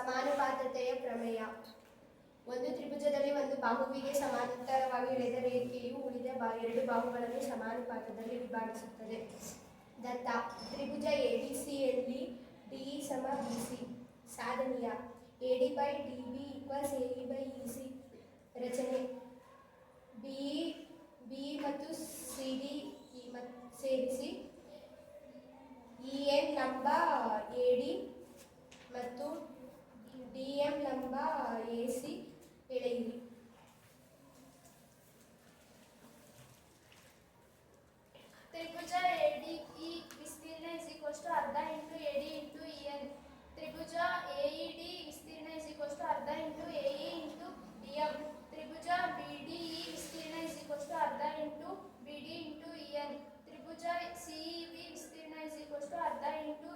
ಸಮಾನುಪಾತತೆಯ ಪ್ರಮೇಯ. ಒಂದು ತ್ರಿಭುಜದಲ್ಲಿ ಒಂದು ಬಾಹುವಿಗೆ ಸಮಾಂತರವಾಗಿ ಎಳೆದ ರೇಖೆಯು ಉಳಿದ ಎರಡು ಬಾಹುಗಳನ್ನು ಸಮಾನುಪಾತದಲ್ಲಿ ವಿಭಾಗಿಸುತ್ತದೆ. ದತ್ತ ತ್ರಿಭುಜ ಎಬಿಸಿಯಲ್ಲಿ ಡಿ ಸಮ ಬಿಸಿ. ಸಾಧನೀಯ AD by DB equals AE by EC. ರಚನೆ ಬಿ ಮತ್ತು ಸಿಡಿ ಸೇರಿಸಿ ಇಎನ್ ಲಂಬ ಎಡಿ ಮತ್ತು ಡಿಎಂ ಲಂಬ ಎಸಿ ಎಳೆಯಿರಿ. ತ್ರಿಭುಜ ಎಡಿಇ ವಿಸ್ತೀರ್ಣ ಅರ್ಧ ಇಂಟು ಎಡಿ ಇಂಟು ಇಎನ್. ತ್ರಿಭುಜ ಎಇಡಿ ವಿಸ್ತೀರ್ಣ ಅರ್ಧ ಇಂಟು ಎಇ ಇಂಟು ಡಿಎಂ. ತ್ರಿಭುಜ ಬಿಡಿಇ ವಿಸ್ತೀರ್ಣ ಅರ್ಧ ಇಂಟು ಬಿಡಿ ಇಂಟು ಇಎನ್. ತ್ರಿಭುಜ ಸಿಇಬಿ ವಿಸ್ತೀರ್ಣ ಅರ್ಧ ಇಂಟು